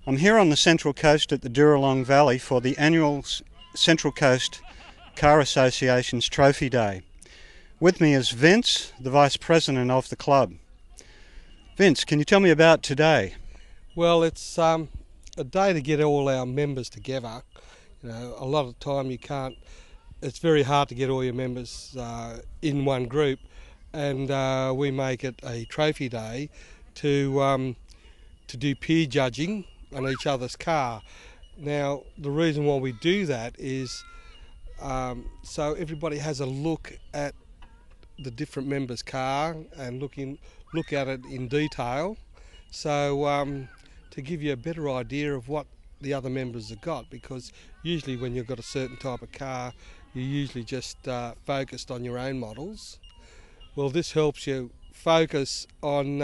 I'm here on the Central Coast at the Duralong Valley for the annual Central Coast Car Association's Trophy Day. With me is Vince, the Vice President of the club. Vince, can you tell me about today? Well, it's a day to get all our members together. You know, a lot of the time you can't. It's very hard to get all your members in one group, and we make it a trophy day to do peer judging on each other's car. Now, the reason why we do that is so everybody has a look at the different members' car and look at it in detail. So to give you a better idea of what the other members have got, because usually when you've got a certain type of car, you're usually just focused on your own models. Well, this helps you focus on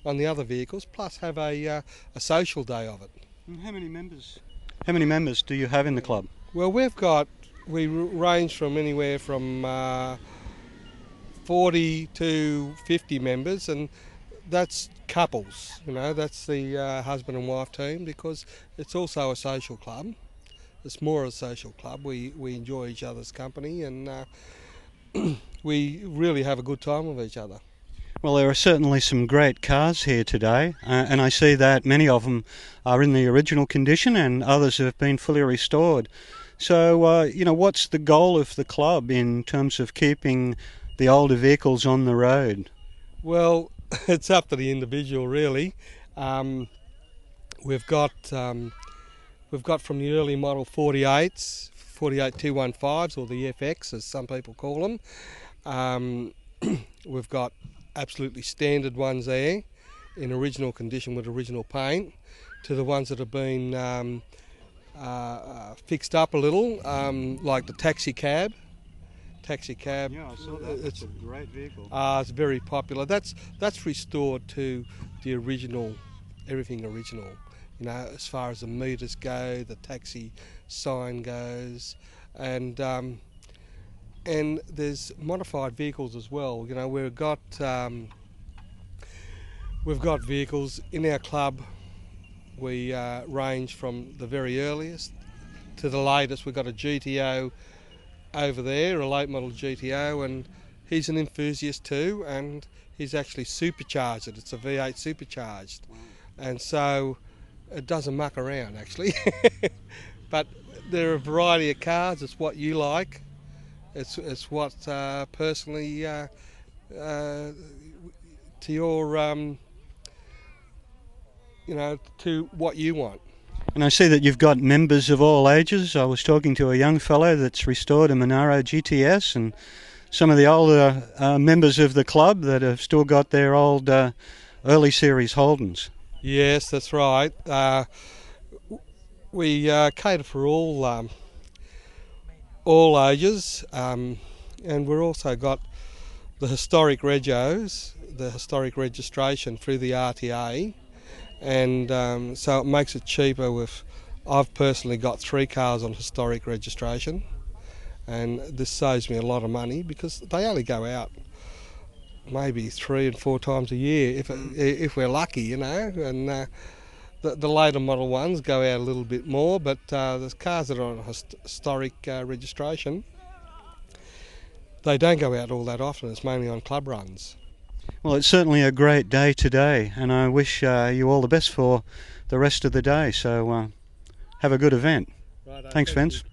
the other vehicles, plus have a social day of it. And how many members do you have in the club? Well, we range from anywhere from 40 to 50 members, and that's couples, you know, that's the husband and wife team, because it's also a social club. It's more a social club. We enjoy each other's company, and we really have a good time with each other. Well, there are certainly some great cars here today, and I see that many of them are in the original condition and others have been fully restored. So, you know, what's the goal of the club in terms of keeping the older vehicles on the road? Well, it's up to the individual, really. We've got from the early model 48s, 48 215s, or the FX as some people call them. We've got absolutely standard ones there in original condition with original paint, to the ones that have been fixed up a little, like the taxi cab. Yeah, I saw that. It's a great vehicle. It's very popular. That's restored to the original, everything original. You know, as far as the meters go, the taxi sign goes, and there's modified vehicles as well. You know, we've got vehicles in our club. We range from the very earliest to the latest. We've got a GTO over there, a late model GTO, and he's an enthusiast too, and he's actually supercharged it. It's a V8 supercharged. Wow. And so it doesn't muck around actually. But there are a variety of cars. It's what you like. It's what personally to your you know, to what you want. And I see that you've got members of all ages. I was talking to a young fellow that's restored a Monaro GTS, and some of the older members of the club that have still got their old early series Holdens. Yes, that's right. We cater for all ages, and we've also got the historic regos, the historic registration through the RTA. And so it makes it cheaper. I've personally got 3 cars on historic registration, and this saves me a lot of money because they only go out maybe 3 and 4 times a year if we're lucky, you know. And the later model ones go out a little bit more, but the cars that are on historic registration, they don't go out all that often. It's mainly on club runs. Well, it's certainly a great day today, and I wish you all the best for the rest of the day. So have a good event. Right, Thanks, Vince.